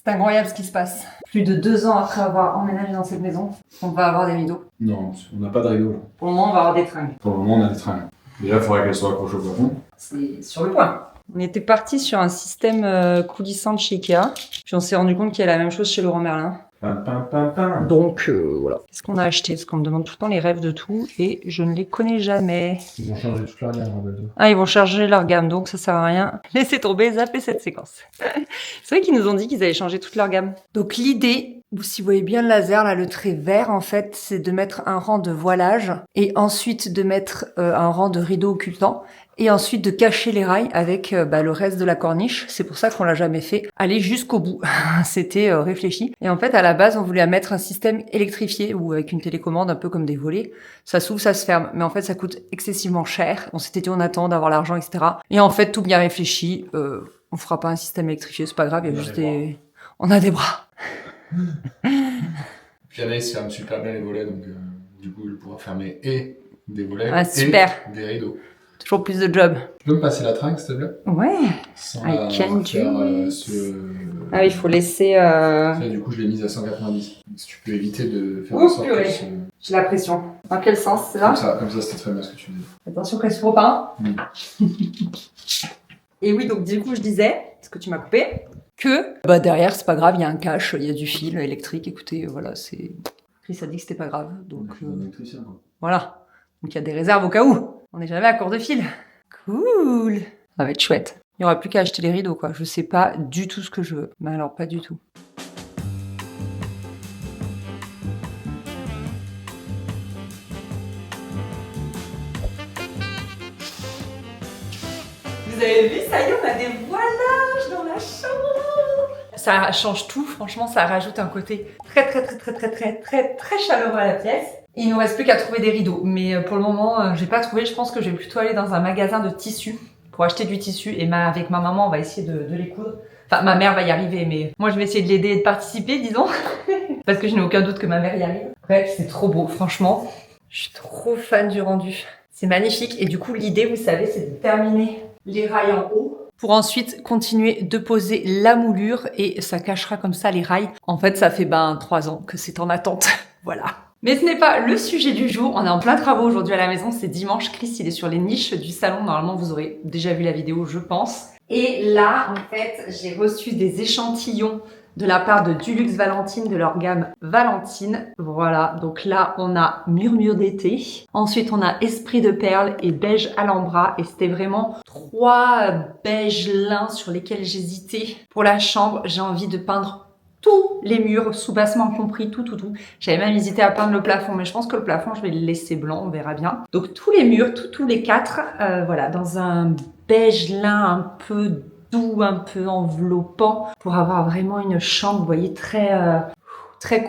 C'est incroyable ce qui se passe. Plus de 2 ans après avoir emménagé dans cette maison, on va avoir des rideaux. Non, on n'a pas de rideaux là. Pour le moment, on va avoir des tringles. Pour le moment, on a des tringles. Déjà, il faudrait qu'elles soient accrochées au plafond. C'est sur le point. On était parti sur un système coulissant de chez Ikea. Puis on s'est rendu compte qu'il y a la même chose chez Leroy Merlin. Pam, pam, pam, pam. Donc voilà. Qu'est-ce qu'on a acheté? Parce qu'on me demande tout le temps les rêves de tout et je ne les connais jamais. Ils vont changer toute leur gamme, Roberto. Ah, ils vont charger leur gamme, donc ça sert à rien. Laissez tomber, zappez cette séquence. C'est vrai qu'ils nous ont dit qu'ils allaient changer toute leur gamme. Donc l'idée, si vous voyez bien le laser, là, le trait vert, en fait, c'est de mettre un rang de voilage et ensuite de mettre un rang de rideau occultant et ensuite de cacher les rails avec le reste de la corniche. C'est pour ça qu'on l'a jamais fait aller jusqu'au bout. C'était réfléchi. Et en fait, à la base, on voulait mettre un système électrifié ou avec une télécommande un peu comme des volets. Ça s'ouvre, ça se ferme. Mais en fait, ça coûte excessivement cher. On s'était dit, on attend d'avoir l'argent, etc. Et en fait, tout bien réfléchi. On fera pas un système électrifié, c'est pas grave. Il y a juste des... On a des bras. Puis Anaïs ferme super bien les volets, donc du coup, elle pourra fermer et des volets super. et des rideaux. Toujours plus de job. Tu peux me passer la tringle, s'il te plaît? Ouais. Sans I can faire do ce... Ah, il faut laisser... Ça, du coup, je l'ai mise à 190. Donc, si tu peux éviter de faire en sorte que J'ai la pression. Dans quel sens, c'est là? Comme ça, c'était très bien ce que tu disais. Attention qu'elle s'ouvre pas. Et oui, donc du coup, je disais, parce que tu m'as coupé, que derrière, c'est pas grave, il y a un cache, il y a du fil électrique. Écoutez, voilà, c'est... Chris a dit que c'était pas grave, donc... Voilà. Donc il y a des réserves au cas où. On n'est jamais à court de fil. Cool. Ça va être chouette. Il n'y aura plus qu'à acheter les rideaux, quoi. Je sais pas du tout ce que je veux. Mais alors, pas du tout. Vous avez vu, ça y est, on a des voilages dans la chambre. Ça change tout, franchement, ça rajoute un côté très chaleureux à la pièce. Et il nous reste plus qu'à trouver des rideaux. Mais pour le moment, j'ai pas trouvé. Je pense que je vais plutôt aller dans un magasin de tissus pour acheter du tissu. Et avec ma maman, on va essayer de les coudre. Enfin, ma mère va y arriver, mais moi, je vais essayer de l'aider et de participer, disons. Parce que je n'ai aucun doute que ma mère y arrive. Bref, c'est trop beau, franchement. Je suis trop fan du rendu. C'est magnifique. Et du coup, l'idée, vous savez, c'est de terminer les rails en haut pour ensuite continuer de poser la moulure et ça cachera comme ça les rails. En fait, ça fait 3 ans que c'est en attente. Voilà. Mais ce n'est pas le sujet du jour. On est en plein travaux aujourd'hui à la maison. C'est dimanche. Chris, il est sur les niches du salon. Normalement, vous aurez déjà vu la vidéo, je pense. Et là, en fait, j'ai reçu des échantillons de la part de Dulux Valentine, de leur gamme Valentine. Voilà, donc là, on a Murmure d'été. Ensuite, on a Esprit de perle et Beige Alhambra. Et c'était vraiment 3 beiges lin sur lesquels j'hésitais. Pour la chambre, j'ai envie de peindre tous les murs, sous-bassement compris, tout. J'avais même hésité à peindre le plafond, mais je pense que le plafond, je vais le laisser blanc, on verra bien. Donc tous les murs, tous les 4, voilà, dans un beige lin un peu doux, un peu enveloppant, pour avoir vraiment une chambre, vous voyez, très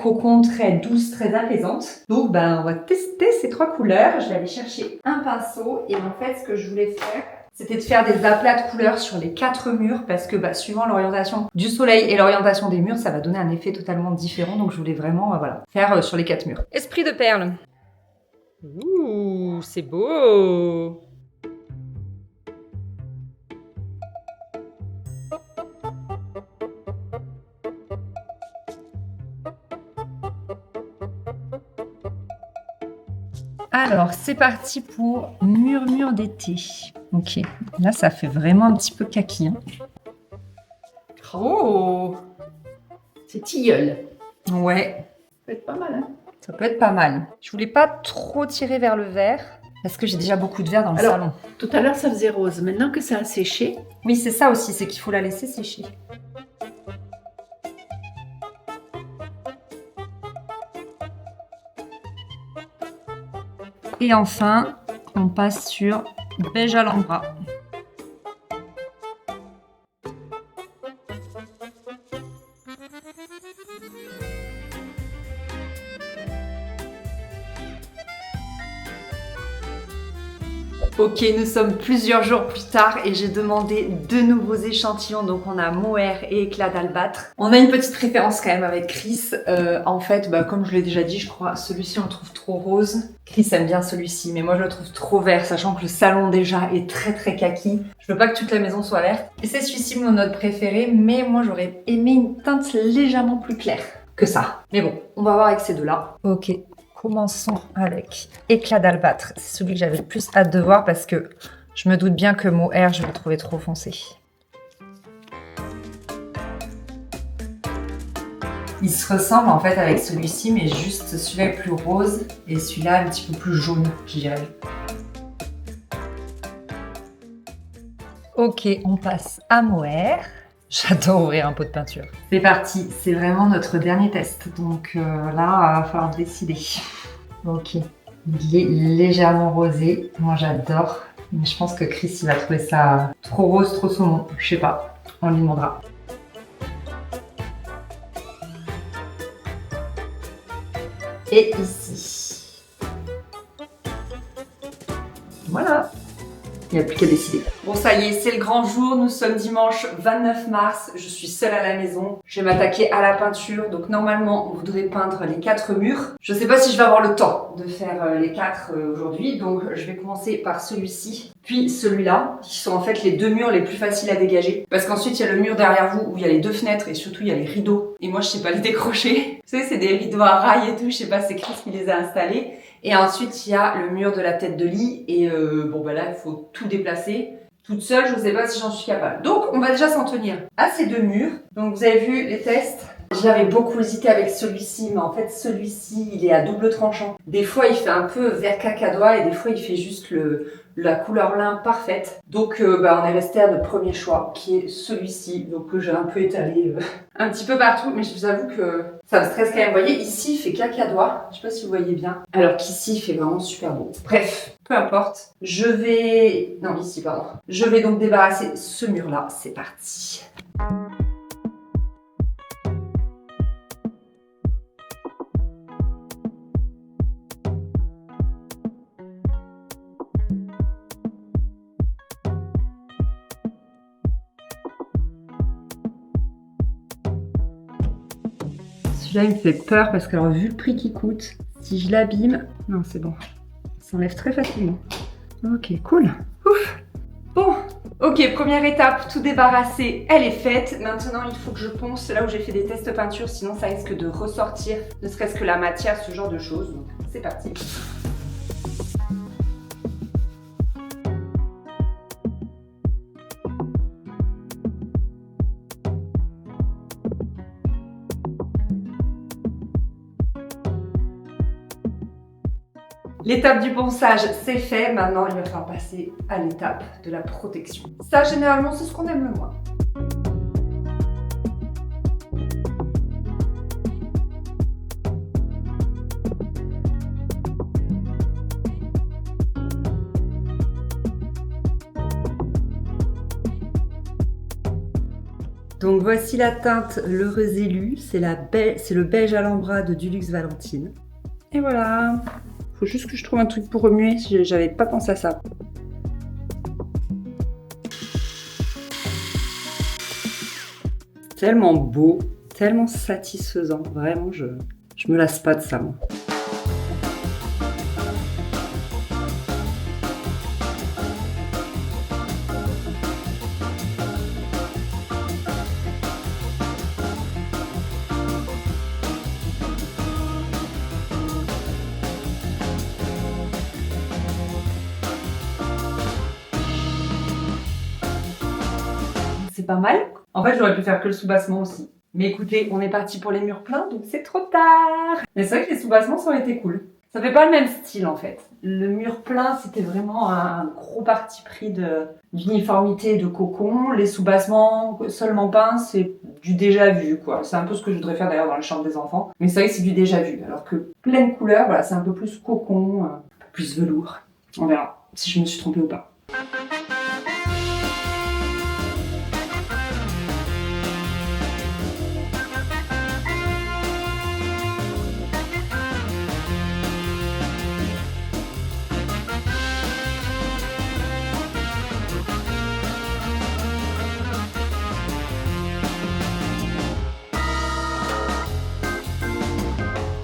cocon, très douce, très apaisante. Donc on va tester ces 3 couleurs. Je vais aller chercher un pinceau et en fait, ce que je voulais faire, c'était de faire des aplats de couleurs sur les 4 murs parce que suivant l'orientation du soleil et l'orientation des murs, ça va donner un effet totalement différent. Donc je voulais vraiment faire sur les 4 murs. Esprit de perle. Ouh, c'est beau. Alors, c'est parti pour Murmure d'été. Ok, là, ça fait vraiment un petit peu kaki. Hein. Oh, c'est tilleul. Ouais. Ça peut être pas mal, hein. Ça peut être pas mal. Je voulais pas trop tirer vers le vert, parce que j'ai déjà beaucoup de vert dans le salon. Tout à l'heure, ça faisait rose. Maintenant que ça a séché... Oui, c'est ça aussi, c'est qu'il faut la laisser sécher. Et enfin, on passe sur Beige Alhambra. Ok, nous sommes plusieurs jours plus tard et j'ai demandé de nouveaux échantillons. Donc on a mohair et éclat d'albâtre. On a une petite préférence quand même avec Chris. En fait, comme je l'ai déjà dit, je crois, celui-ci on le trouve trop rose. Chris aime bien celui-ci, mais moi je le trouve trop vert, sachant que le salon déjà est très très kaki. Je veux pas que toute la maison soit verte. Et c'est celui-ci mon note préféré, mais moi j'aurais aimé une teinte légèrement plus claire que ça. Mais bon, on va voir avec ces deux-là. Ok. Commençons avec éclat d'albâtre. C'est celui que j'avais le plus hâte de voir parce que je me doute bien que mohair, je vais le trouver trop foncé. Il se ressemble en fait avec celui-ci, mais juste celui-là est plus rose et celui-là un petit peu plus jaune, je dirais. Ok, on passe à mohair. J'adore ouvrir un pot de peinture. C'est parti, c'est vraiment notre dernier test. Donc là, il va falloir décider. Ok, il est légèrement rosé. Moi, j'adore. Mais je pense que Chris, il va trouver ça trop rose, trop saumon. Je sais pas, on lui demandera. Et ici. Voilà. Il n'y a plus qu'à décider. Bon, ça y est, c'est le grand jour. Nous sommes dimanche 29 mars. Je suis seule à la maison. Je vais m'attaquer à la peinture. Donc, normalement, on voudrait peindre les 4 murs. Je ne sais pas si je vais avoir le temps de faire les 4 aujourd'hui. Donc, je vais commencer par celui-ci, puis celui-là, qui sont en fait les 2 murs les plus faciles à dégager. Parce qu'ensuite, il y a le mur derrière vous où il y a les 2 fenêtres et surtout, il y a les rideaux. Et moi, je sais pas les décrocher. Vous savez, c'est des rideaux à rails et tout. Je sais pas, c'est Chris qui les a installés. Et ensuite, il y a le mur de la tête de lit. Et là, il faut tout déplacer. Toute seule, je ne sais pas si j'en suis capable. Donc, on va déjà s'en tenir à ces 2 murs. Donc, vous avez vu les tests. J'avais beaucoup hésité avec celui-ci, mais en fait, celui-ci, il est à double tranchant. Des fois, il fait un peu vert cacadois et des fois, il fait juste la couleur lin parfaite. Donc, on est resté à notre premier choix, qui est celui-ci. Donc, que j'ai un peu étalé un petit peu partout, mais je vous avoue que ça me stresse quand même. Vous voyez, ici, il fait cacadois. Je sais pas si vous voyez bien. Alors qu'ici, il fait vraiment super beau. Bref, peu importe. Je vais donc débarrasser ce mur-là. C'est parti. Celui-là, il me fait peur parce que, alors, vu le prix qu'il coûte, si je l'abîme... Non, c'est bon. Ça s'enlève très facilement. Ok, cool. Ouf. Bon, ok, première étape, tout débarrasser, elle est faite. Maintenant, il faut que je ponce là où j'ai fait des tests peinture, sinon ça risque de ressortir, ne serait-ce que la matière, ce genre de choses. Donc, c'est parti. L'étape du ponçage, c'est fait. Maintenant, il va falloir passer à l'étape de la protection. Ça, généralement, c'est ce qu'on aime le moins. Donc voici la teinte L'Heureuse Élue, c'est le beige à l'ambra de Dulux Valentine. Et voilà. Faut juste que je trouve un truc pour remuer, j'avais pas pensé à ça. Tellement beau, tellement satisfaisant, vraiment je me lasse pas de ça moi. C'est pas mal. En fait, j'aurais pu faire que le soubassement aussi. Mais écoutez, on est parti pour les murs pleins, donc c'est trop tard. Mais c'est vrai que les soubassements, ça aurait été cool. Ça fait pas le même style, en fait. Le mur plein, c'était vraiment un gros parti pris d'uniformité de cocon. Les soubassements seulement peints, c'est du déjà vu, quoi. C'est un peu ce que je voudrais faire d'ailleurs dans la chambre des enfants. Mais c'est vrai que c'est du déjà vu. Alors que pleine couleur, voilà, c'est un peu plus cocon, un peu plus velours. On verra si je me suis trompée ou pas.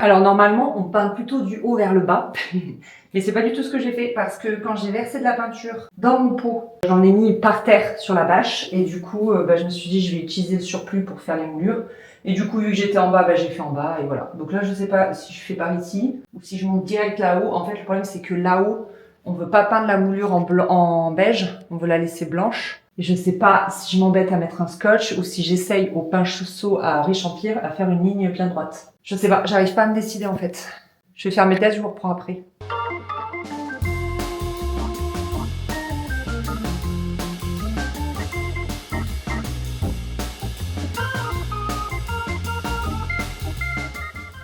Alors normalement, on peint plutôt du haut vers le bas. Mais c'est pas du tout ce que j'ai fait parce que quand j'ai versé de la peinture dans mon pot, j'en ai mis par terre sur la bâche et du coup, je me suis dit je vais utiliser le surplus pour faire les moulures. Et du coup, vu que j'étais en bas, j'ai fait en bas et voilà. Donc là, je sais pas si je fais par ici ou si je monte direct là-haut. En fait, le problème c'est que là-haut, on veut pas peindre la moulure en beige, on veut la laisser blanche. Et je sais pas si je m'embête à mettre un scotch ou si j'essaye au pinceau à Riche-Empire à faire une ligne bien droite. Je sais pas, j'arrive pas à me décider en fait. Je vais faire mes tests, je vous reprends après.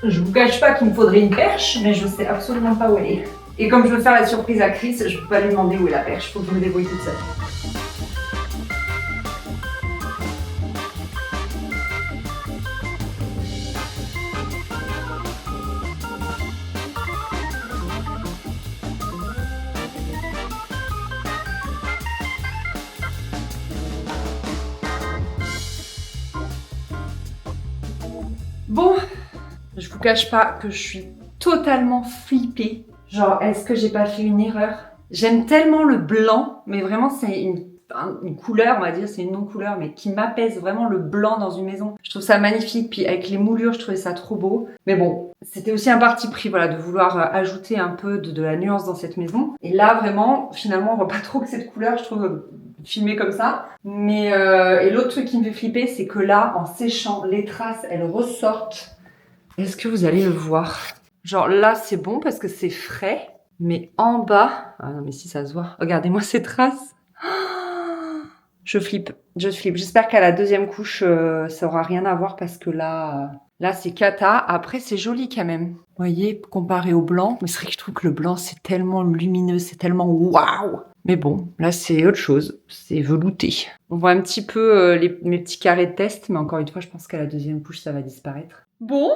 Je vous cache pas qu'il me faudrait une perche, mais je sais absolument pas où elle est. Et comme je veux faire la surprise à Chris, je peux pas lui demander où est la perche, faut que je me débrouille toute seule. Bon, je vous cache pas que je suis totalement flippée. Genre, est-ce que j'ai pas fait une erreur? J'aime tellement le blanc, mais vraiment c'est une couleur, on va dire, c'est une non-couleur, mais qui m'apaise vraiment le blanc dans une maison. Je trouve ça magnifique, puis avec les moulures, je trouvais ça trop beau. Mais bon, c'était aussi un parti pris, voilà, de vouloir ajouter un peu de la nuance dans cette maison. Et là, vraiment, finalement, on voit pas trop que cette couleur, je trouve, filmée comme ça. Mais, et l'autre truc qui me fait flipper, c'est que là, en séchant, les traces, elles ressortent. Est-ce que vous allez le voir? Genre là, c'est bon parce que c'est frais, mais en bas... Ah non, mais si ça se voit. Regardez-moi ces traces. Je flippe, je flippe. J'espère qu'à la deuxième couche, ça aura rien à voir parce que là c'est cata. Après, c'est joli quand même. Vous voyez, comparé au blanc. Mais c'est vrai que je trouve que le blanc, c'est tellement lumineux, c'est tellement waouh. Mais bon, là, c'est autre chose. C'est velouté. On voit un petit peu mes petits carrés de test, mais encore une fois, je pense qu'à la deuxième couche, ça va disparaître. Bon,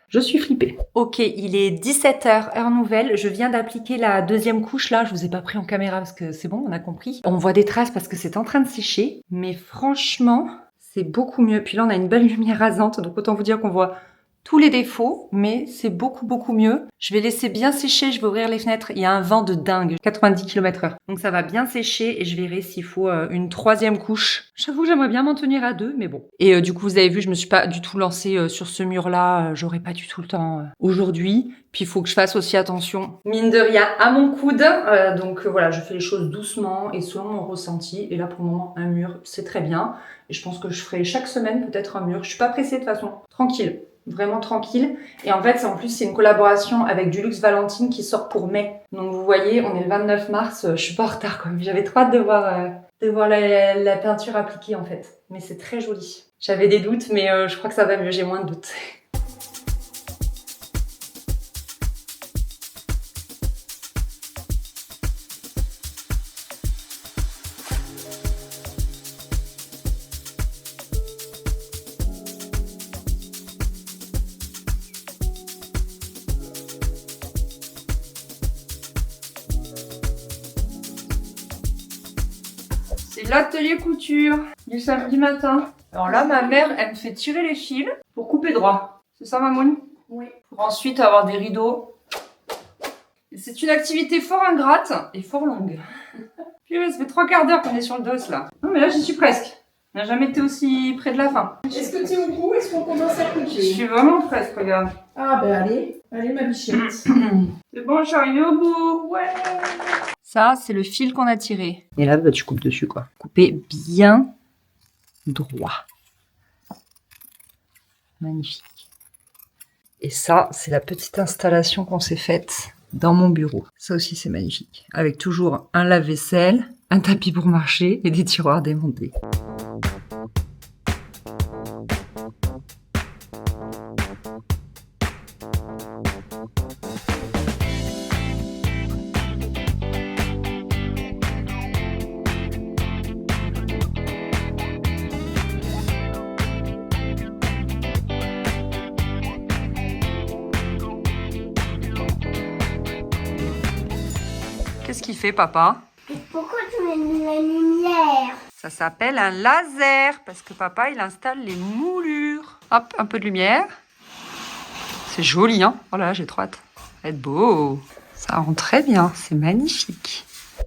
je suis flippée. Ok, il est 17h, heure nouvelle. Je viens d'appliquer la deuxième couche là. Je vous ai pas pris en caméra parce que c'est bon, on a compris. On voit des traces parce que c'est en train de sécher. Mais franchement, c'est beaucoup mieux. Puis là, on a une belle lumière rasante. Donc autant vous dire qu'on voit tous les défauts, mais c'est beaucoup mieux. Je vais laisser bien sécher, je vais ouvrir les fenêtres. Il y a un vent de dingue, 90 km/h. Donc ça va bien sécher et je verrai s'il faut une troisième couche. J'avoue, j'aimerais bien m'en tenir à 2, mais bon. Et du coup, vous avez vu, je me suis pas du tout lancée sur ce mur-là. J'aurais pas du tout le temps aujourd'hui. Puis il faut que je fasse aussi attention, mine de rien, à mon coude. Donc voilà, je fais les choses doucement et selon mon ressenti. Et là, pour le moment, un mur, c'est très bien. Et je pense que je ferai chaque semaine peut-être un mur. Je suis pas pressée de toute façon. Tranquille. Vraiment tranquille. Et en fait, en plus, c'est une collaboration avec du Luxe Valentine qui sort pour mai. Donc vous voyez, on est le 29 mars. Je suis pas en retard quand même. J'avais trop hâte de voir la peinture appliquée en fait. Mais c'est très joli. J'avais des doutes, mais je crois que ça va mieux. J'ai moins de doutes. C'est l'atelier couture du samedi matin. Alors là, ma mère, elle me fait tirer les fils pour couper droit. C'est ça, Mamoun? Oui. Pour ensuite avoir des rideaux. C'est une activité fort ingrate et fort longue. Puis ça fait 3 quarts d'heure qu'on est sur le dos là. Non mais là, j'y suis presque. On n'a jamais été aussi près de la fin. Est-ce que tu es au bout? Est-ce qu'on commence à couper? Je suis vraiment presque, regarde. Ah ben allez ma bichette. C'est bon, je suis arrivée au bout. Ouais. Ça, c'est le fil qu'on a tiré. Et là, tu coupes dessus, quoi. Couper bien droit. Magnifique. Et ça, c'est la petite installation qu'on s'est faite dans mon bureau. Ça aussi, c'est magnifique. Avec toujours un lave-vaisselle, un tapis pour marcher et des tiroirs démontés. Qu'est-ce qu'il fait, papa? Pourquoi tu mets la lumière? Ça s'appelle un laser, parce que papa, il installe les moulures. Hop, un peu de lumière. C'est joli, hein? Oh là là, j'ai trop hâte. Ça va être beau. Ça rend très bien, c'est magnifique.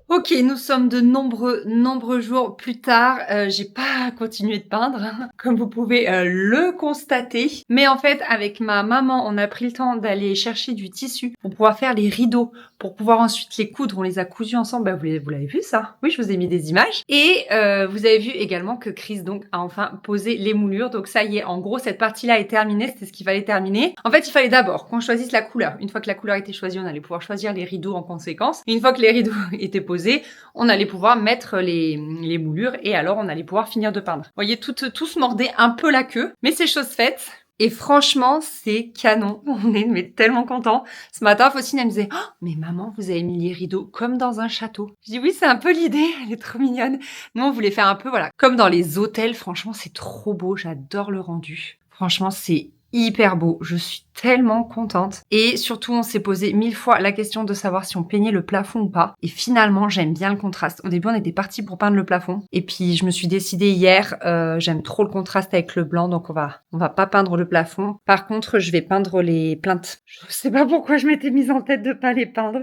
Ok, nous sommes de nombreux jours plus tard. J'ai pas continué de peindre, hein, comme vous pouvez le constater. Mais en fait, avec ma maman, on a pris le temps d'aller chercher du tissu pour pouvoir faire les rideaux, pour pouvoir ensuite les coudre. On les a cousus ensemble. Bah, vous l'avez vu ça? Oui, je vous ai mis des images. Et vous avez vu également que Chris donc a enfin posé les moulures. Donc ça y est, en gros, cette partie-là est terminée. C'était ce qu'il fallait terminer. En fait, il fallait d'abord qu'on choisisse la couleur. Une fois que la couleur était choisie, on allait pouvoir choisir les rideaux en conséquence. Et une fois que les rideaux étaient posés, on allait pouvoir mettre les moulures et alors on allait pouvoir finir de peindre. Vous voyez, tout se mordait un peu la queue, mais c'est chose faite. Et franchement, c'est canon. On est mais tellement contents. Ce matin, Faustine, elle me disait « Oh, mais maman, vous avez mis les rideaux comme dans un château. » Je dis « Oui, c'est un peu l'idée. Elle est trop mignonne. » Nous, on voulait faire un peu, voilà, comme dans les hôtels. Franchement, c'est trop beau. J'adore le rendu. Franchement, c'est hyper beau. Je suis tellement contente. Et surtout, on s'est posé 1000 fois la question de savoir si on peignait le plafond ou pas. Et finalement, j'aime bien le contraste. Au début, on était parti pour peindre le plafond. Et puis, je me suis décidée hier, j'aime trop le contraste avec le blanc, donc on va pas peindre le plafond. Par contre, je vais peindre les plinthes. Je sais pas pourquoi je m'étais mise en tête de pas les peindre.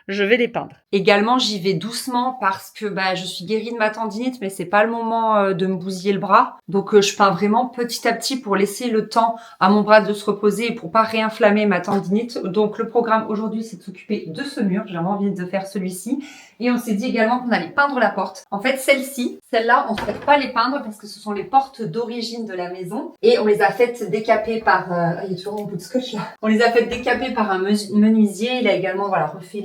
Je vais les peindre. Également, j'y vais doucement parce que je suis guérie de ma tendinite, mais c'est pas le moment de me bousiller le bras. Donc, je peins vraiment petit à petit pour laisser le temps à mon bras de se reposer et pour pas réinflammer ma tendinite. Donc, le programme aujourd'hui, c'est de s'occuper de ce mur. J'ai envie de faire celui-ci. Et on s'est dit également qu'on allait peindre la porte. En fait, celle-là, on ne souhaite pas les peindre parce que ce sont les portes d'origine de la maison. Et on les a faites décaper par... il y a toujours un bout de scotch là. On les a faites décaper par un menuisier. Il a également refait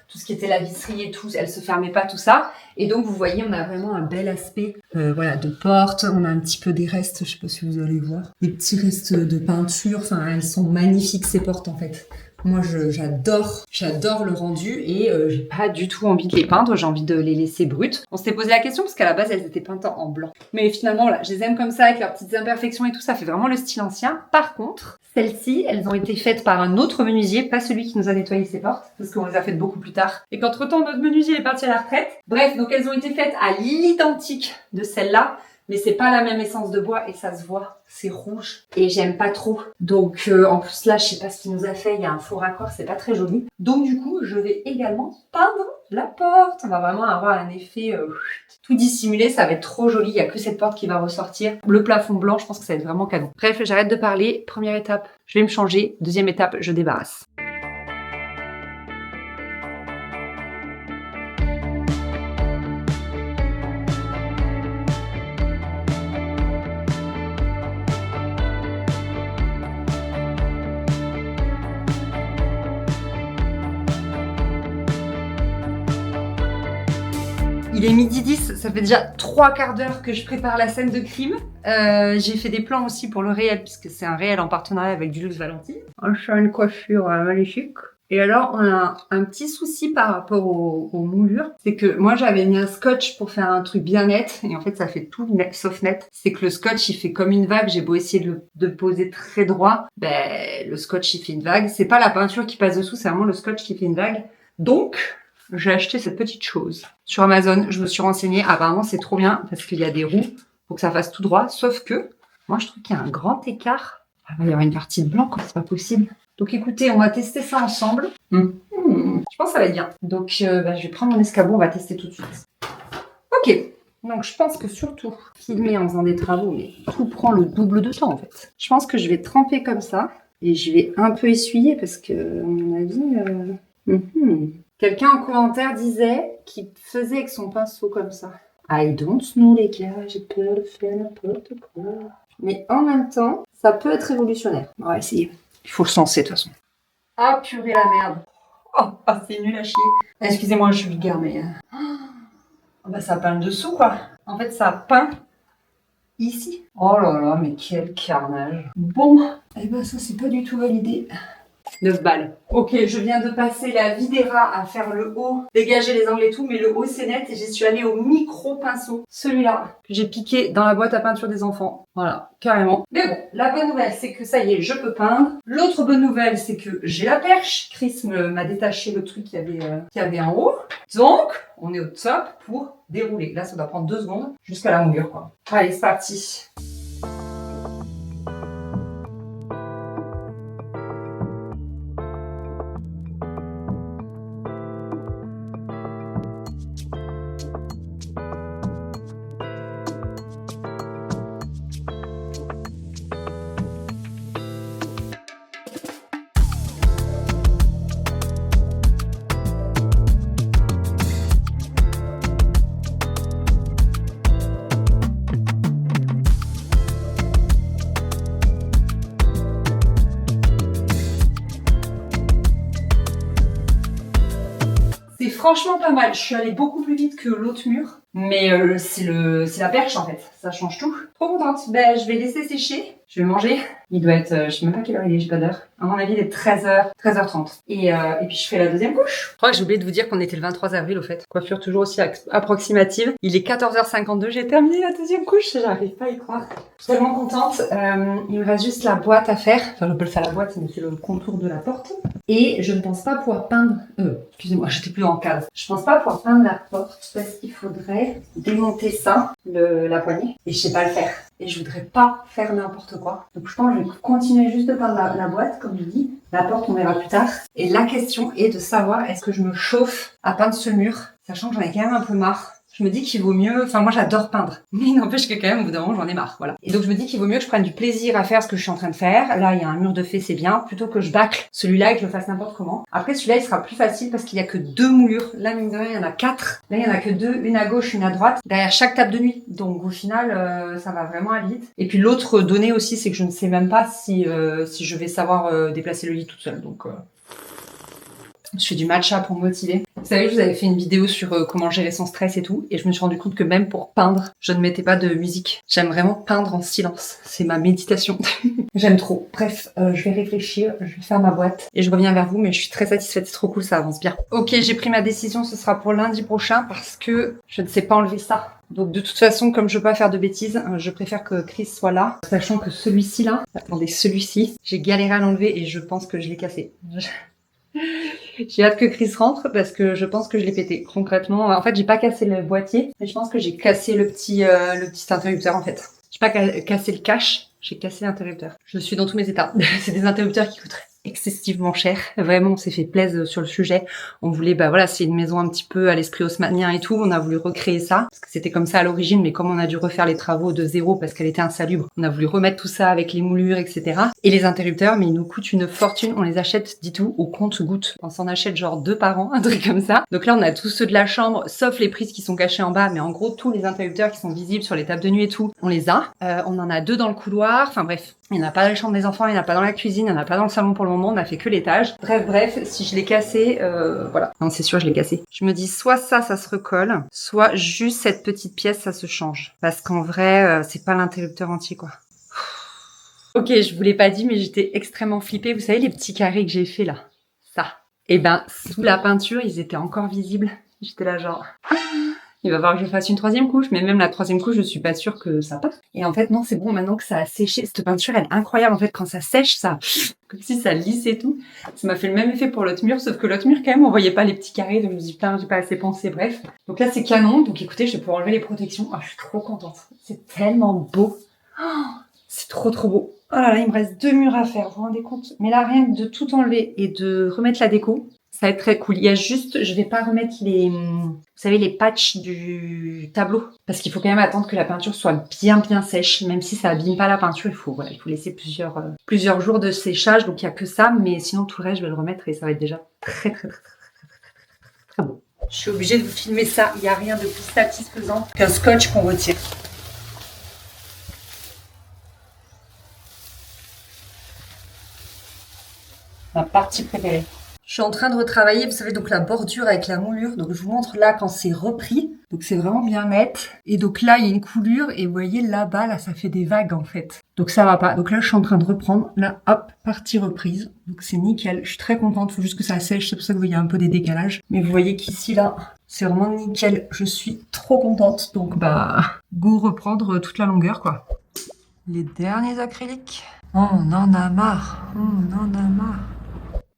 tout ce qui était la visserie et tout. Elle se fermait pas, tout ça. Et donc, vous voyez, on a vraiment un bel aspect de porte. On a un petit peu des restes, je sais pas si vous allez voir. Des petits restes de peinture. Enfin, elles sont magnifiques ces portes en fait. Moi, j'adore le rendu et j'ai pas du tout envie de les peindre. J'ai envie de les laisser brutes. On s'était posé la question parce qu'à la base, elles étaient peintes en blanc. Mais finalement, là, je les aime comme ça avec leurs petites imperfections et tout. Ça fait vraiment le style ancien. Par contre, celles-ci, elles ont été faites par un autre menuisier, pas celui qui nous a nettoyé ses portes, parce qu'on les a faites beaucoup plus tard. Et qu'entre-temps, notre menuisier est parti à la retraite. Bref, donc elles ont été faites à l'identique de celle-là. Mais c'est pas la même essence de bois et ça se voit, c'est rouge et j'aime pas trop. Donc en plus là, je sais pas ce qu'il nous a fait, il y a un faux raccord, c'est pas très joli. Donc du coup, je vais également peindre la porte. On va vraiment avoir un effet tout dissimulé, ça va être trop joli, il y a que cette porte qui va ressortir. Le plafond blanc, je pense que ça va être vraiment canon. Bref, j'arrête de parler. Première étape, je vais me changer. Deuxième étape, je débarrasse. Il est 12h10, ça fait déjà 3 quarts d'heure que je prépare la scène de crime. J'ai fait des plans aussi pour le réel, puisque c'est un réel en partenariat avec du luxe Valentine. Une coiffure magnifique. Et alors, on a un petit souci par rapport aux moulures. C'est que moi, j'avais mis un scotch pour faire un truc bien net. Et en fait, ça fait tout net, sauf net. C'est que le scotch, il fait comme une vague. J'ai beau essayer de poser très droit. Le scotch, il fait une vague. C'est pas la peinture qui passe dessous, c'est vraiment le scotch qui fait une vague. Donc... j'ai acheté cette petite chose. Sur Amazon, je me suis renseignée. Apparemment, c'est trop bien parce qu'il y a des roues pour que ça fasse tout droit. Sauf que, moi, je trouve qu'il y a un grand écart. Il va y avoir une partie de blanc, c'est pas possible. Donc, écoutez, on va tester ça ensemble. Je pense que ça va être bien. Donc, je vais prendre mon escabeau. On va tester tout de suite. Ok. Donc, je pense que surtout, filmer en faisant des travaux, mais tout prend le double de temps, en fait. Je pense que je vais tremper comme ça. Et je vais un peu essuyer parce que, à mon avis... Quelqu'un en commentaire disait qu'il faisait avec son pinceau comme ça. I don't know les gars, j'ai peur de faire n'importe quoi. Mais en même temps, ça peut être révolutionnaire. On va essayer. Il faut le senser de toute façon. Ah purée la merde. Oh, c'est nul à chier. Excusez-moi, je suis vulgaire mais... ça peint le dessous quoi. En fait ça peint ici. Oh là là, mais quel carnage. Bon, ça c'est pas du tout validé. 9 balles. Ok, je viens de passer la Videra à faire le haut, dégager les angles et tout, mais le haut c'est net et j'y suis allée au micro pinceau. Celui-là, que j'ai piqué dans la boîte à peinture des enfants. Voilà, carrément. Mais bon, la bonne nouvelle c'est que ça y est, je peux peindre. L'autre bonne nouvelle c'est que j'ai la perche. Chris m'a détaché le truc qu'il y avait en haut. Donc, on est au top pour dérouler. Là, ça doit prendre 2 secondes jusqu'à la longueur quoi. Allez, c'est parti. franchement pas mal. Je suis allée beaucoup plus vite que l'autre mur. Mais c'est la perche en fait. Ça change tout. Trop contente. Ben, je vais laisser sécher. Je vais manger. Il doit être, je sais même pas quelle heure il est, j'ai pas d'heure. À mon avis, il est 13h, 13h30. Et puis je fais la deuxième couche. Je crois que j'ai oublié de vous dire qu'on était le 23 avril au fait. Coiffure toujours aussi approximative. Il est 14h52, j'ai terminé la deuxième couche. J'arrive pas à y croire. Je suis tellement contente. Il me reste juste la boîte à faire. Enfin, je peux le faire la boîte, mais c'est le contour de la porte. Et je ne pense pas pouvoir peindre... excusez-moi, j'étais plus en case. Je pense pas pouvoir peindre la porte parce qu'il faudrait démonter ça, la poignée. Et je sais pas le faire. Et je voudrais pas faire n'importe quoi. Donc je pense que je vais continuer juste de peindre la boîte, comme je dis. La porte, on verra plus tard. Et la question est de savoir est-ce que je me chauffe à peindre ce mur, sachant que j'en ai quand même un peu marre. Je me dis qu'il vaut mieux... Enfin, moi, j'adore peindre. Mais il n'empêche que quand même, au bout d'un moment, j'en ai marre, voilà. Et donc, je me dis qu'il vaut mieux que je prenne du plaisir à faire ce que je suis en train de faire. Là, il y a un mur de fée, c'est bien. Plutôt que je bâcle celui-là et que je le fasse n'importe comment. Après, celui-là, il sera plus facile parce qu'il y a que 2 moulures. Là, mine de rien, il y en a 4. Là, il y en a que 2. Une à gauche, une à droite. Derrière chaque table de nuit. Donc, au final, ça va vraiment aller vite. Et puis, l'autre donnée aussi, c'est que je ne sais même pas si je vais savoir déplacer le lit toute seule. Donc... Je fais du matcha pour me motiver. Vous savez, je vous avais fait une vidéo sur comment gérer son stress et tout. Et je me suis rendu compte que même pour peindre, je ne mettais pas de musique. J'aime vraiment peindre en silence. C'est ma méditation. J'aime trop. Bref, je vais réfléchir, je vais faire ma boîte. Et je reviens vers vous, mais je suis très satisfaite. C'est trop cool, ça avance bien. Ok, j'ai pris ma décision. Ce sera pour lundi prochain parce que je ne sais pas enlever ça. Donc de toute façon, comme je veux pas faire de bêtises, je préfère que Chris soit là. Sachant que celui-ci là, attendez, celui-ci, j'ai galéré à l'enlever et je pense que je l'ai cassé. J'ai hâte que Chris rentre parce que je pense que je l'ai pété. Concrètement, en fait, j'ai pas cassé le boîtier, mais je pense que j'ai cassé le petit interrupteur en fait. J'ai pas cassé le cache, j'ai cassé l'interrupteur. Je suis dans tous mes états. C'est des interrupteurs qui coûteraient excessivement cher. Vraiment, on s'est fait plaisir sur le sujet. On voulait, c'est une maison un petit peu à l'esprit haussmannien et tout. On a voulu recréer ça parce que c'était comme ça à l'origine, mais comme on a dû refaire les travaux de zéro parce qu'elle était insalubre, on a voulu remettre tout ça avec les moulures, etc. Et les interrupteurs, mais ils nous coûtent une fortune. On les achète, dites-vous, au compte-gouttes. On s'en achète genre 2 par an, un truc comme ça. Donc là, on a tous ceux de la chambre, sauf les prises qui sont cachées en bas, mais en gros, tous les interrupteurs qui sont visibles sur les tables de nuit et tout, on les a. On en a 2 dans le couloir. Enfin bref. Il n'y en a pas dans les chambres des enfants, il n'y en a pas dans la cuisine, il n'y en a pas dans le salon pour le moment, on a fait que l'étage. Bref, si je l'ai cassé, voilà. Non, c'est sûr, je l'ai cassé. Je me dis, soit ça se recolle, soit juste cette petite pièce, ça se change. Parce qu'en vrai, c'est pas l'interrupteur entier, quoi. Ok, je vous l'ai pas dit, mais j'étais extrêmement flippée. Vous savez, les petits carrés que j'ai fait, là? Ça. Et sous la peinture, ils étaient encore visibles. J'étais là, genre... Il va falloir que je fasse une 3e couche, mais même la 3e couche, je suis pas sûre que ça passe. Et en fait, non, c'est bon, maintenant que ça a séché, cette peinture, elle est incroyable. En fait, quand ça sèche, ça, comme si ça lisse et tout. Ça m'a fait le même effet pour l'autre mur, sauf que l'autre mur, quand même, on voyait pas les petits carrés, donc je me dis, putain, j'ai pas assez pensé, bref. Donc là, c'est canon. Donc écoutez, je vais pouvoir enlever les protections. Ah, je suis trop contente. C'est tellement beau. Oh, c'est trop beau. Oh là là, il me reste 2 murs à faire, vous vous rendez compte? Mais là, rien que de tout enlever et de remettre la déco, ça va être très cool. Il y a juste, je vais pas remettre vous savez, les patchs du tableau. Parce qu'il faut quand même attendre que la peinture soit bien sèche. Même si ça abîme pas la peinture, il faut laisser plusieurs jours de séchage. Donc il y a que ça. Mais sinon, tout le reste, je vais le remettre et ça va être déjà très beau. Je suis obligée de vous filmer ça. Il n'y a rien de plus satisfaisant qu'un scotch qu'on retire. Ma partie préférée. Je suis en train de retravailler, vous savez, donc la bordure avec la moulure. Donc je vous montre là quand c'est repris. Donc c'est vraiment bien net. Et donc là, il y a une coulure et vous voyez là-bas, là, ça fait des vagues en fait. Donc ça va pas. Donc là, je suis en train de reprendre. Là, hop, partie reprise. Donc c'est nickel. Je suis très contente. Faut juste que ça sèche. C'est pour ça que vous voyez un peu des décalages. Mais vous voyez qu'ici, là, c'est vraiment nickel. Je suis trop contente. Donc go reprendre toute la longueur, quoi. Les derniers acryliques. Oh, on en a marre. On en a marre.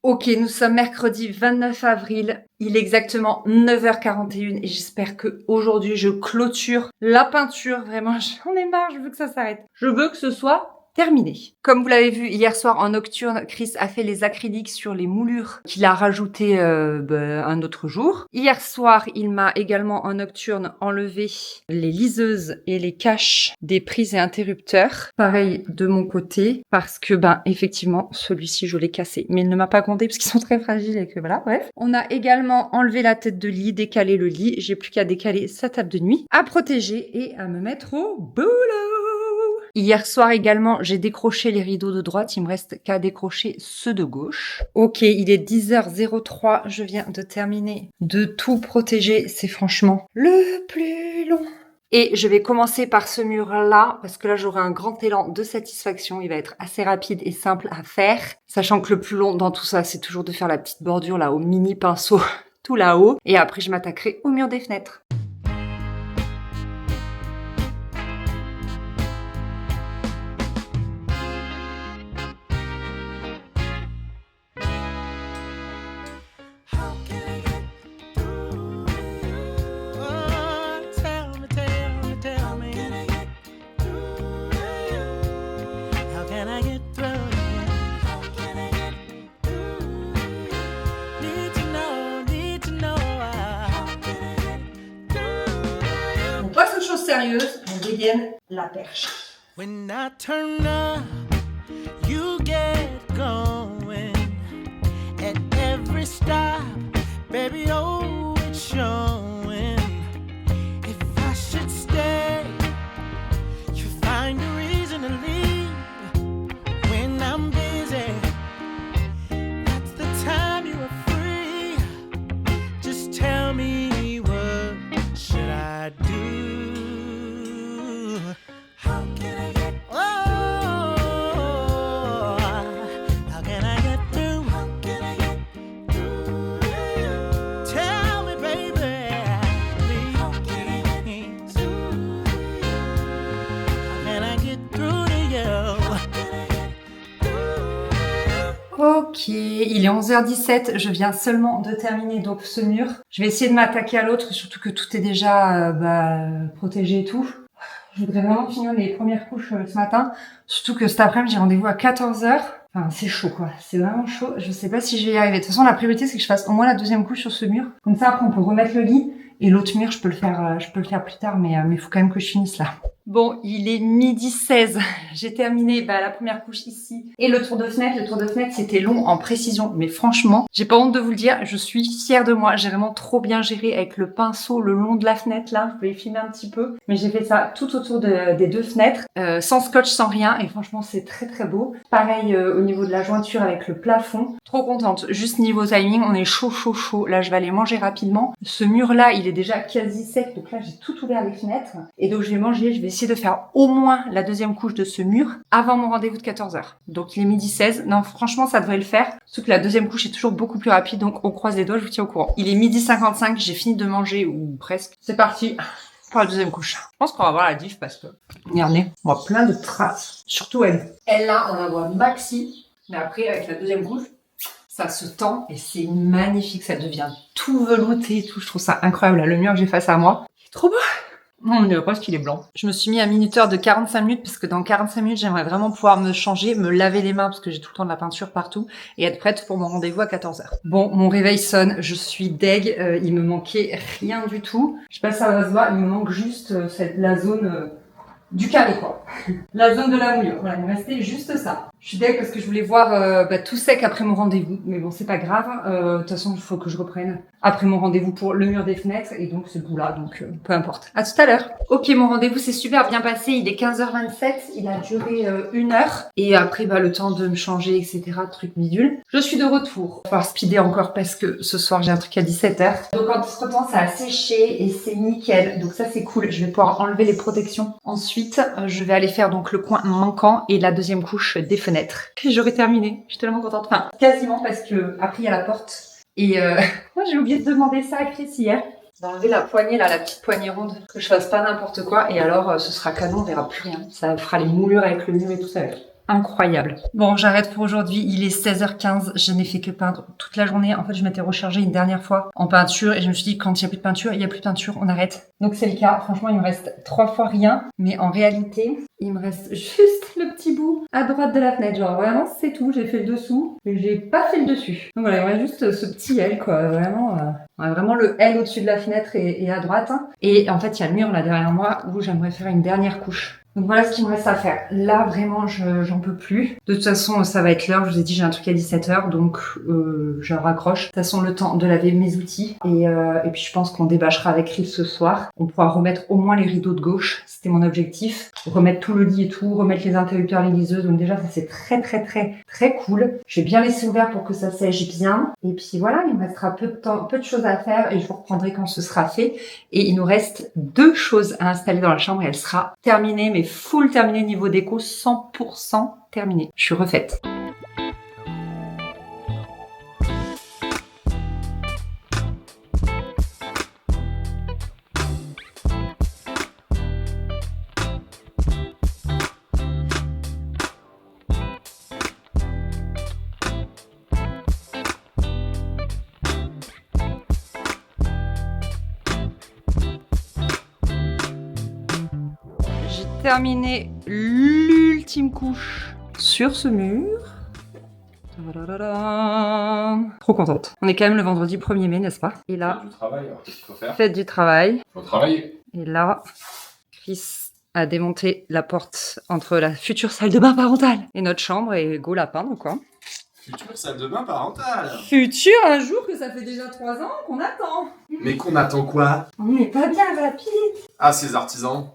Ok, nous sommes mercredi 29 avril, il est exactement 9h41 et j'espère que aujourd'hui je clôture la peinture. Vraiment, j'en ai marre, je veux que ça s'arrête. Je veux que ce soit terminé. Comme vous l'avez vu hier soir en nocturne, Chris a fait les acryliques sur les moulures qu'il a rajouté un autre jour. Hier soir, il m'a également en nocturne enlevé les liseuses et les caches des prises et interrupteurs. Pareil de mon côté parce que effectivement, celui-ci je l'ai cassé. Mais il ne m'a pas grondé parce qu'ils sont très fragiles et que voilà, bref. On a également enlevé la tête de lit, décalé le lit. J'ai plus qu'à décaler sa table de nuit, à protéger et à me mettre au boulot. Hier soir également, j'ai décroché les rideaux de droite. Il me reste qu'à décrocher ceux de gauche. Ok, il est 10h03. Je viens de terminer de tout protéger. C'est franchement le plus long. Et je vais commencer par ce mur-là, parce que là, j'aurai un grand élan de satisfaction. Il va être assez rapide et simple à faire. Sachant que le plus long dans tout ça, c'est toujours de faire la petite bordure là au mini pinceau, tout là-haut. Et après, je m'attaquerai au mur des fenêtres. Sérieuse, on dégaine la perche. When I turn up, you get going. At every stop, baby, oh, it's showing. If I should stay, you find a reason to leave. When I'm busy, that's the time you are free. Just tell me, what should I do? Ok, il est 11h17, je viens seulement de terminer donc ce mur. Je vais essayer de m'attaquer à l'autre, surtout que tout est déjà protégé et tout. Je voudrais vraiment finir les premières couches ce matin, surtout que cet après-midi j'ai rendez-vous à 14h. Enfin, c'est chaud quoi, c'est vraiment chaud. Je sais pas si je vais y arriver. De toute façon, la priorité c'est que je fasse au moins la deuxième couche sur ce mur. Comme ça, après on peut remettre le lit. Et l'autre mur, je peux le faire plus tard, mais il faut quand même que je finisse là. Bon, il est 12h16. J'ai terminé la première couche ici. Et le tour de fenêtre. Le tour de fenêtre, c'était long en précision. Mais franchement, j'ai pas honte de vous le dire, je suis fière de moi. J'ai vraiment trop bien géré avec le pinceau le long de la fenêtre là. Vous pouvez filmer un petit peu. Mais j'ai fait ça tout autour des deux fenêtres. Sans scotch, sans rien. Et franchement, c'est très très beau. Pareil au niveau de la jointure avec le plafond. Trop contente. Juste niveau timing, on est chaud. Là, je vais aller manger rapidement. Ce mur-là, il est déjà quasi sec. Donc là, j'ai tout ouvert les fenêtres. Et donc, je vais manger. Je vais essayer de faire au moins la deuxième couche de ce mur avant mon rendez-vous de 14h. Donc, il est 12h16. Non, franchement, ça devrait le faire. Sauf que la deuxième couche est toujours beaucoup plus rapide. Donc, on croise les doigts. Je vous tiens au courant. Il est 12h55. J'ai fini de manger ou presque. C'est parti pour la deuxième couche. Je pense qu'on va voir la diff parce que, regardez, on voit plein de traces. Surtout elle. Elle là, on la voit maxi. Mais après, avec la deuxième couche, ça se tend et c'est magnifique, ça devient tout velouté et tout. Je trouve ça incroyable. Là, le mur que j'ai face à moi, il est trop beau. On dirait presque qu'il est blanc. Je me suis mis un minuteur de 45 minutes parce que dans 45 minutes, j'aimerais vraiment pouvoir me changer, me laver les mains parce que j'ai tout le temps de la peinture partout et être prête pour mon rendez-vous à 14h. Bon, mon réveil sonne, je suis deg, il me manquait rien du tout. Je sais pas si ça va se voir, il me manque juste la zone du carré quoi. La zone de la mouillure. Voilà, il me restait juste ça. Je suis deg parce que je voulais voir tout sec après mon rendez-vous. Mais bon, c'est pas grave. De toute façon, il faut que je reprenne après mon rendez-vous pour le mur des fenêtres. Et donc, ce bout-là. Donc, peu importe. À tout à l'heure. Ok, mon rendez-vous s'est super bien passé. Il est 15h27. Il a duré 1 heure. Et après, le temps de me changer, etc. Truc bidule. Je suis de retour. On va speeder encore parce que ce soir, j'ai un truc à 17h. Donc, entre-temps, ça a séché et c'est nickel. Donc, ça, c'est cool. Je vais pouvoir enlever les protections. Ensuite, je vais aller faire donc le coin manquant et la deuxième couche des fenêtres. J'aurais terminé. Je suis tellement contente. Enfin, quasiment parce que après il y a la porte. Et moi j'ai oublié de demander ça à Chris hier. D'enlever la poignée là, la petite poignée ronde. Que je fasse pas n'importe quoi. Et alors ce sera canon, on verra plus rien. Ça fera les moulures avec le mur et tout ça. Incroyable. Bon, j'arrête pour aujourd'hui. Il est 16h15. Je n'ai fait que peindre toute la journée. En fait, je m'étais rechargée une dernière fois en peinture et je me suis dit, quand il n'y a plus de peinture, il n'y a plus de peinture, on arrête. Donc, c'est le cas. Franchement, il me reste 3 fois rien. Mais en réalité, il me reste juste le petit bout à droite de la fenêtre. Genre, vraiment, c'est tout. J'ai fait le dessous, mais j'ai pas fait le dessus. Donc voilà, il me reste juste ce petit L, quoi. Vraiment le L au-dessus de la fenêtre et à droite. Et en fait, il y a le mur là derrière moi où j'aimerais faire une dernière couche. Donc voilà ce qu'il me reste à faire. Là, vraiment, j'en peux plus. De toute façon, ça va être l'heure. Je vous ai dit, j'ai un truc à 17h, donc je raccroche. De toute façon, le temps de laver mes outils. Et puis, je pense qu'on débâchera avec Riff ce soir. On pourra remettre au moins les rideaux de gauche. C'était mon objectif. Remettre tout le lit et tout. Remettre les interrupteurs, les liseuses. Donc déjà, ça, c'est très, très, très, très cool. Je vais bien laisser ouvert pour que ça sèche bien. Et puis voilà, il me restera peu de temps, peu de choses à faire. Et je vous reprendrai quand ce sera fait. Et il nous reste 2 choses à installer dans la chambre et elle sera terminée, mais full terminée niveau déco, 100% terminée. Je suis refaite. Terminé l'ultime couche sur ce mur. Trop contente. On est quand même le vendredi 1er mai, n'est-ce pas? Et là, Du travail, alors qu'est-ce qu'il faut faire? fête du travail. Faut travailler. Et là, Chris a démonté la porte entre la future salle de bain parentale et notre chambre et go la peindre quoi. Future salle de bain parentale. Futur un jour que ça fait déjà 3 ans qu'on attend. Mais qu'on attend quoi? On n'est pas bien rapide. Ah, ces artisans.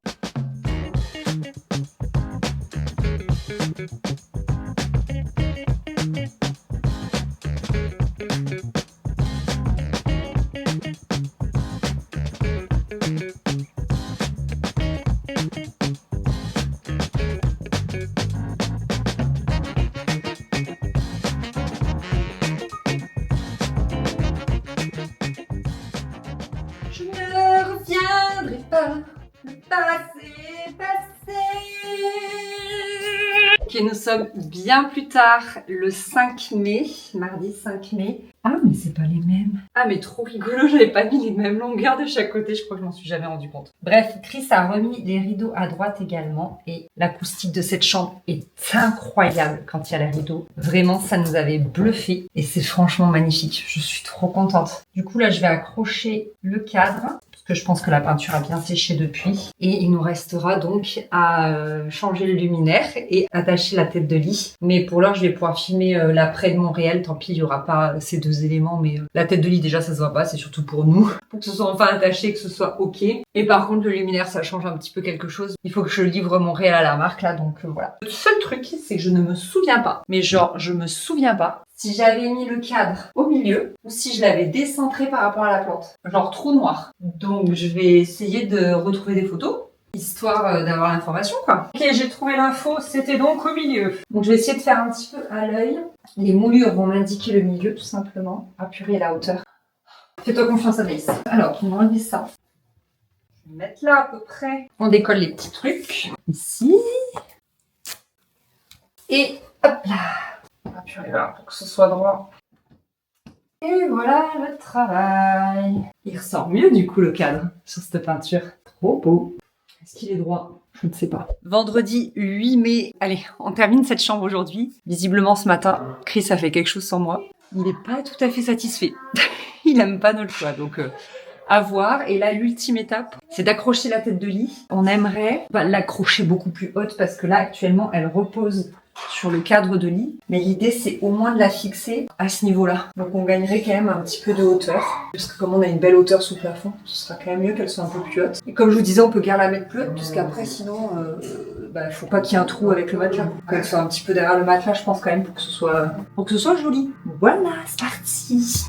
Je ne reviendrai pas, le passé, passé. Ok, nous sommes bien plus tard, le 5 mai, mardi 5 mai. Ah, mais c'est pas les mêmes. Ah, mais trop rigolo, j'avais pas mis les mêmes longueurs de chaque côté, je crois que je m'en suis jamais rendu compte. Bref, Chris a remis les rideaux à droite également et l'acoustique de cette chambre est incroyable quand il y a les rideaux. Vraiment, ça nous avait bluffé et c'est franchement magnifique. Je suis trop contente. Du coup, là, je vais accrocher le cadre parce que je pense que la peinture a bien séché depuis. Et il nous restera donc à changer le luminaire et attacher la tête de lit. Mais pour l'heure, je vais pouvoir filmer l'après de Montréal. Tant pis, il n'y aura pas ces 2 éléments, mais la tête de lit déjà ça se voit pas, c'est surtout pour nous, pour que ce soit enfin attaché, que ce soit ok. Et par contre le luminaire ça change un petit peu quelque chose, il faut que je livre Montréal à la marque là, donc voilà. Le seul truc c'est que je ne me souviens pas, mais genre je me souviens pas si j'avais mis le cadre au milieu ou si je l'avais décentré par rapport à la plante, genre trou noir. Donc je vais essayer de retrouver des photos histoire d'avoir l'information quoi. Ok, j'ai trouvé l'info, c'était donc au milieu. Donc je vais essayer de faire un petit peu à l'œil. Les moulures vont m'indiquer le milieu tout simplement. Apurer la hauteur. Fais-toi confiance Anaïs. Alors, on va enlever ça. Je vais mettre là à peu près. On décolle les petits trucs. Ici. Et hop là. Apurer là pour que ce soit droit. Et voilà le travail. Il ressort mieux du coup le cadre sur cette peinture. Trop beau. Est-ce qu'il est droit? Je ne sais pas. Vendredi 8 mai. Allez, on termine cette chambre aujourd'hui. Visiblement, ce matin, Chris a fait quelque chose sans moi. Il n'est pas tout à fait satisfait. Il n'aime pas notre choix, donc à voir. Et là, l'ultime étape, c'est d'accrocher la tête de lit. On aimerait l'accrocher beaucoup plus haute parce que là, actuellement, elle repose sur le cadre de lit. Mais l'idée, c'est au moins de la fixer à ce niveau-là. Donc on gagnerait quand même un petit peu de hauteur. Parce que comme on a une belle hauteur sous plafond, ce sera quand même mieux qu'elle soit un peu plus haute. Et comme je vous disais, on peut guère la mettre plus haute, puisqu'après, sinon, faut pas qu'il y ait un trou avec le matelas. Qu'elle soit un petit peu derrière le matelas, je pense quand même, pour que ce soit joli. Voilà, c'est parti!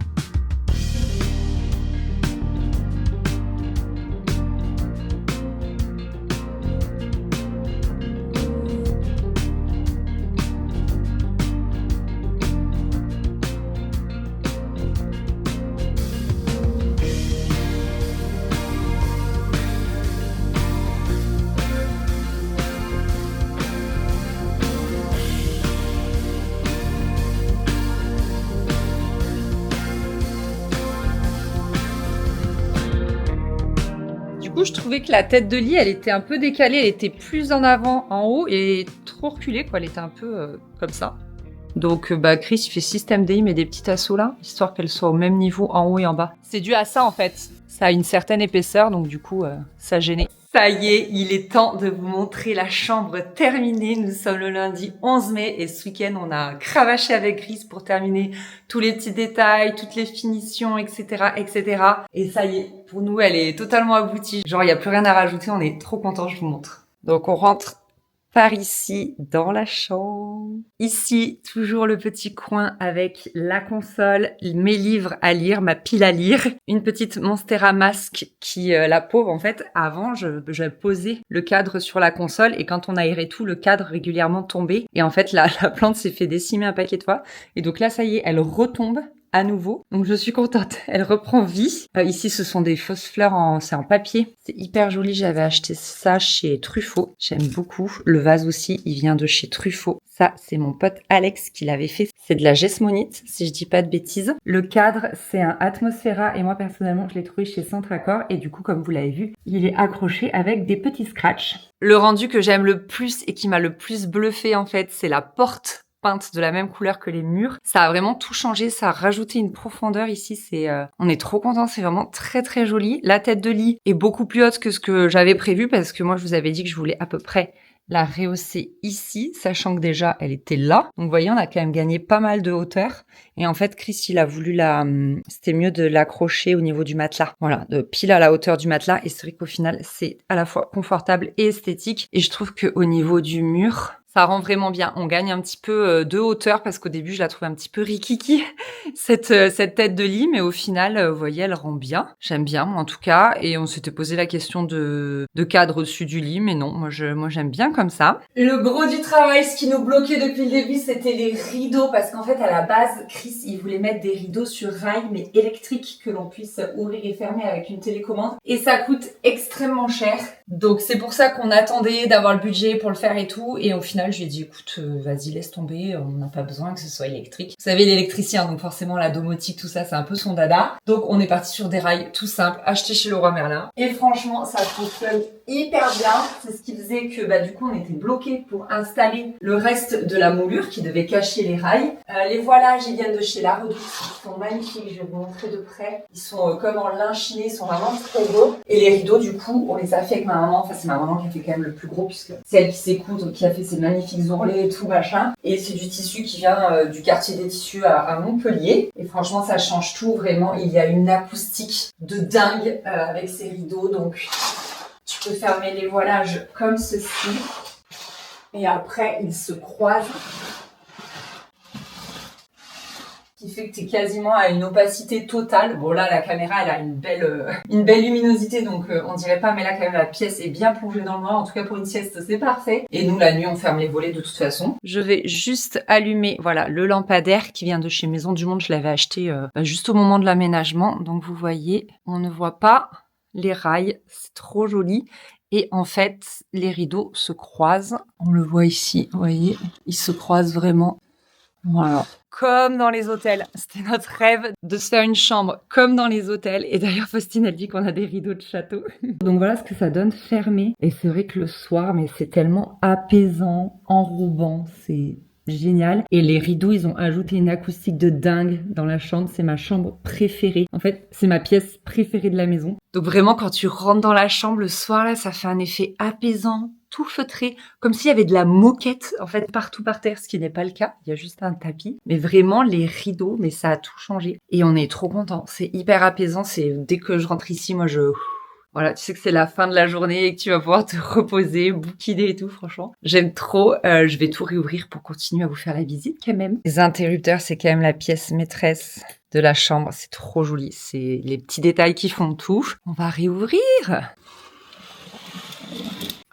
Je trouvais que la tête de lit, elle était un peu décalée, elle était plus en avant, en haut, et trop reculée, quoi. Elle était un peu comme ça. Donc, Chris, il fait système D, il met des petits tasseaux là, histoire qu'elle soit au même niveau en haut et en bas. C'est dû à ça, en fait. Ça a une certaine épaisseur, donc du coup, ça gênait. Ça y est, il est temps de vous montrer la chambre terminée. Nous sommes le lundi 11 mai et ce week-end, on a cravaché avec Chris pour terminer tous les petits détails, toutes les finitions, etc., etc. Et ça y est, pour nous, elle est totalement aboutie. Genre, il n'y a plus rien à rajouter, on est trop contents, je vous montre. Donc, on rentre par ici, dans la chambre. Ici, toujours le petit coin avec la console, mes livres à lire, ma pile à lire. Une petite Monstera Mask qui, la pauvre, en fait, avant, je posais le cadre sur la console et quand on aérait tout, le cadre régulièrement tombait. Et en fait, la plante s'est fait décimer un paquet de fois. Et donc là, ça y est, elle retombe à nouveau. Donc je suis contente. Elle reprend vie. Ici, ce sont des fausses fleurs c'est en papier. C'est hyper joli. J'avais acheté ça chez Truffaut. J'aime beaucoup. Le vase aussi, il vient de chez Truffaut. Ça, c'est mon pote Alex qui l'avait fait. C'est de la Jesmonite, si je dis pas de bêtises. Le cadre, c'est un Atmosphera et moi, personnellement, je l'ai trouvé chez Centre Accord et du coup, comme vous l'avez vu, il est accroché avec des petits scratchs. Le rendu que j'aime le plus et qui m'a le plus bluffé, en fait, c'est la porte peinte de la même couleur que les murs. Ça a vraiment tout changé, ça a rajouté une profondeur ici, on est trop contents, c'est vraiment très très joli. La tête de lit est beaucoup plus haute que ce que j'avais prévu parce que moi je vous avais dit que je voulais à peu près la rehausser ici, sachant que déjà elle était là. Donc vous voyez, on a quand même gagné pas mal de hauteur. Et en fait, Chris, il a voulu c'était mieux de l'accrocher au niveau du matelas. Voilà, de pile à la hauteur du matelas. Et c'est vrai qu'au final, c'est à la fois confortable et esthétique. Et je trouve qu'au niveau du mur, ça rend vraiment bien. On gagne un petit peu de hauteur parce qu'au début, je la trouvais un petit peu rikiki, cette tête de lit. Mais au final, vous voyez, elle rend bien. J'aime bien, moi, en tout cas. Et on s'était posé la question de cadre au-dessus du lit. Mais non, moi j'aime bien comme ça. Le gros du travail, ce qui nous bloquait depuis le début, c'était les rideaux. Parce qu'en fait, à la base, Chris, il voulait mettre des rideaux sur rail, mais électriques, que l'on puisse ouvrir et fermer avec une télécommande. Et ça coûte extrêmement cher. Donc c'est pour ça qu'on attendait d'avoir le budget pour le faire et tout. Et au final, je lui ai dit, écoute, vas-y, laisse tomber, on n'a pas besoin que ce soit électrique. Vous savez, l'électricien, donc forcément la domotique, tout ça, c'est un peu son dada. Donc on est parti sur des rails tout simples, achetés chez Leroy Merlin. Et franchement, ça fonctionne hyper bien. C'est ce qui faisait que du coup, on était bloqués pour installer le reste de la moulure qui devait cacher les rails. Les voilages, ils viennent de chez La Redoute. Ils sont magnifiques, je vais vous montrer de près. Ils sont comme en lin chiné, ils sont vraiment très beaux. Et les rideaux, du coup, on les a fait avec ma maman. Enfin, c'est ma maman qui a fait quand même le plus gros puisque c'est elle qui sait coudre, qui a fait ces magnifiques ourlets et tout machin. Et c'est du tissu qui vient du quartier des tissus à Montpellier. Et franchement, ça change tout vraiment. Il y a une acoustique de dingue avec ces rideaux. Donc, tu peux fermer les voilages comme ceci. Et après, ils se croisent. Qui fait que tu es quasiment à une opacité totale. Bon là, la caméra, elle a une belle luminosité, donc on dirait pas, mais là quand même la pièce est bien plongée dans le noir. En tout cas pour une sieste, c'est parfait. Et nous, la nuit, on ferme les volets de toute façon. Je vais juste allumer, voilà, le lampadaire qui vient de chez Maison du Monde. Je l'avais acheté juste au moment de l'aménagement. Donc vous voyez, on ne voit pas les rails, c'est trop joli. Et en fait, les rideaux se croisent. On le voit ici, vous voyez, ils se croisent vraiment. Voilà. Comme dans les hôtels. C'était notre rêve de se faire une chambre comme dans les hôtels. Et d'ailleurs, Faustine, elle dit qu'on a des rideaux de château. Donc voilà ce que ça donne fermé. Et c'est vrai que le soir, mais c'est tellement apaisant, enrobant, c'est génial. Et les rideaux, ils ont ajouté une acoustique de dingue dans la chambre. C'est ma chambre préférée. En fait, c'est ma pièce préférée de la maison. Donc vraiment, quand tu rentres dans la chambre le soir, là, ça fait un effet apaisant, tout feutré, comme s'il y avait de la moquette, en fait, partout par terre, ce qui n'est pas le cas. Il y a juste un tapis. Mais vraiment, les rideaux, mais ça a tout changé. Et on est trop contents. C'est hyper apaisant. Dès que je rentre ici, moi, voilà, tu sais que c'est la fin de la journée et que tu vas pouvoir te reposer, bouquiner et tout, franchement. J'aime trop. Je vais tout réouvrir pour continuer à vous faire la visite quand même. Les interrupteurs, c'est quand même la pièce maîtresse de la chambre. C'est trop joli. C'est les petits détails qui font tout. On va réouvrir.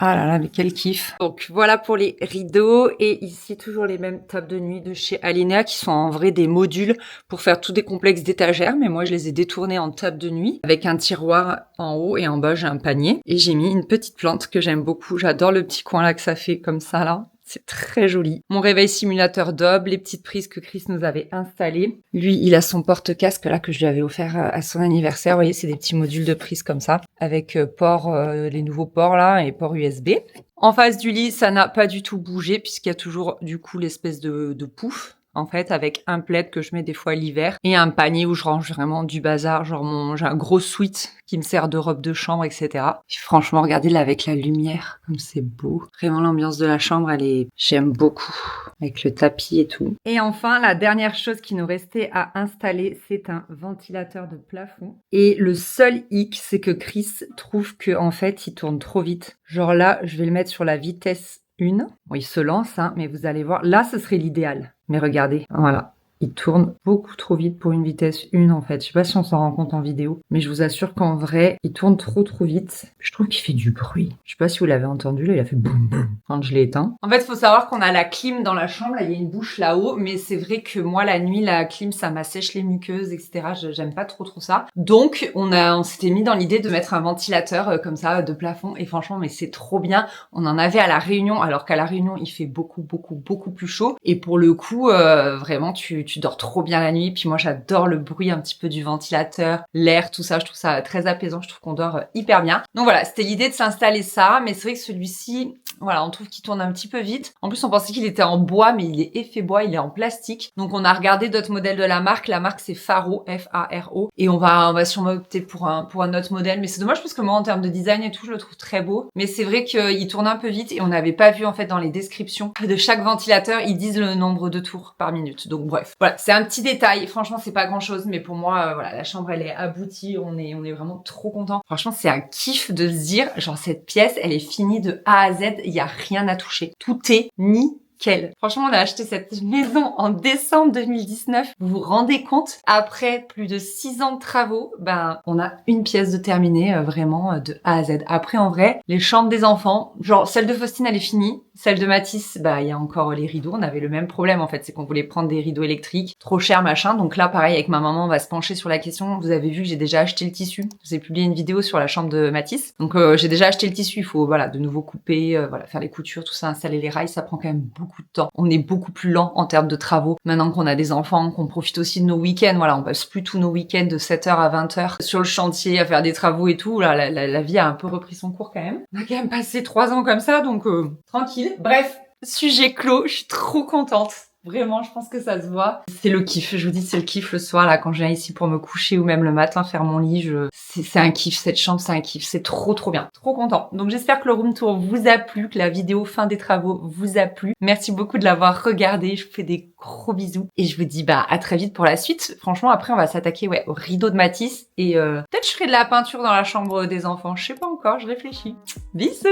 Ah là là, mais quel kiff. Donc voilà pour les rideaux. Et ici, toujours les mêmes tables de nuit de chez Alinea qui sont en vrai des modules pour faire tous des complexes d'étagères. Mais moi, je les ai détournés en table de nuit avec un tiroir en haut et en bas, j'ai un panier. Et j'ai mis une petite plante que j'aime beaucoup. J'adore le petit coin là que ça fait comme ça là. C'est très joli. Mon réveil simulateur Dob, les petites prises que Chris nous avait installées. Lui, il a son porte-casque là que je lui avais offert à son anniversaire. Vous voyez, c'est des petits modules de prise comme ça, avec les nouveaux ports là et port USB. En face du lit, ça n'a pas du tout bougé puisqu'il y a toujours du coup l'espèce de pouf en fait, avec un plaid que je mets des fois l'hiver et un panier où je range vraiment du bazar, genre j'ai un gros suite qui me sert de robe de chambre, etc. Et franchement, regardez là avec la lumière, comme c'est beau. Vraiment, l'ambiance de la chambre, j'aime beaucoup, avec le tapis et tout. Et enfin, la dernière chose qui nous restait à installer, c'est un ventilateur de plafond. Et le seul hic, c'est que Chris trouve que en fait, il tourne trop vite. Genre là, je vais le mettre sur la vitesse 1. Bon, il se lance, hein, mais vous allez voir. Là, ce serait l'idéal. Mais regardez, voilà. Il tourne beaucoup trop vite pour une vitesse 1 en fait. Je sais pas si on s'en rend compte en vidéo, mais je vous assure qu'en vrai, il tourne trop vite. Je trouve qu'il fait du bruit. Je sais pas si vous l'avez entendu, là, il a fait boum boum quand je l'ai éteint. En fait, il faut savoir qu'on a la clim dans la chambre, là, il y a une bouche là-haut, mais c'est vrai que moi, la nuit, la clim, ça m'assèche les muqueuses, etc. J'aime pas trop ça. Donc, on s'était mis dans l'idée de mettre un ventilateur comme ça, de plafond, et franchement, mais c'est trop bien. On en avait à la Réunion, alors qu'à la Réunion, il fait beaucoup plus chaud. Et pour le coup, vraiment, tu dors trop bien la nuit. Puis moi, j'adore le bruit un petit peu du ventilateur, l'air, tout ça. Je trouve ça très apaisant. Je trouve qu'on dort hyper bien. Donc voilà, c'était l'idée de s'installer ça. Mais c'est vrai que celui-ci, voilà, on trouve qu'il tourne un petit peu vite. En plus, on pensait qu'il était en bois, mais il est effet bois, il est en plastique. Donc on a regardé d'autres modèles de la marque. La marque, c'est Faro, F-A-R-O. Et on va sûrement opter pour un autre modèle. Mais c'est dommage parce que moi, en termes de design et tout, je le trouve très beau. Mais c'est vrai qu'il tourne un peu vite et on n'avait pas vu en fait dans les descriptions de chaque ventilateur, ils disent le nombre de tours par minute. Donc bref, voilà, c'est un petit détail. Franchement, c'est pas grand chose, mais pour moi, voilà, la chambre elle est aboutie. On est vraiment trop contents. Franchement, c'est un kiff de se dire, genre cette pièce, elle est finie de A à Z. Il y a rien à toucher. Tout est nickel. Franchement, on a acheté cette maison en décembre 2019. Vous vous rendez compte? Après plus de 6 ans de travaux, ben, on a une pièce de terminée, vraiment de A à Z. Après, en vrai, les chambres des enfants, genre celle de Faustine, elle est finie. Celle de Mathis, bah, il y a encore les rideaux. On avait le même problème, en fait. C'est qu'on voulait prendre des rideaux électriques. Trop cher, machin. Donc là, pareil, avec ma maman, on va se pencher sur la question. Vous avez vu que j'ai déjà acheté le tissu. Je vous ai publié une vidéo sur la chambre de Mathis. Donc, j'ai déjà acheté le tissu. Il faut, voilà, de nouveau couper, voilà, faire les coutures, tout ça, installer les rails. Ça prend quand même beaucoup de temps. On est beaucoup plus lent en termes de travaux. Maintenant qu'on a des enfants, qu'on profite aussi de nos week-ends. Voilà, on passe plus tous nos week-ends de 7h à 20h sur le chantier à faire des travaux et tout. Là, la vie a un peu repris son cours quand même. On a quand même passé 3 ans comme ça, donc, tranquille. Bref, sujet clos, je suis trop contente. Vraiment, je pense que ça se voit. C'est le kiff, je vous dis, c'est le kiff le soir, là, quand je viens ici pour me coucher ou même le matin faire mon lit. C'est un kiff, cette chambre, c'est un kiff. C'est trop bien. Trop content. Donc, j'espère que le room tour vous a plu, que la vidéo fin des travaux vous a plu. Merci beaucoup de l'avoir regardé. Je vous fais des gros bisous. Et je vous dis, bah, à très vite pour la suite. Franchement, après, on va s'attaquer, ouais, au rideau de Mathis. Et peut-être je ferai de la peinture dans la chambre des enfants. Je sais pas encore, je réfléchis. Bisous!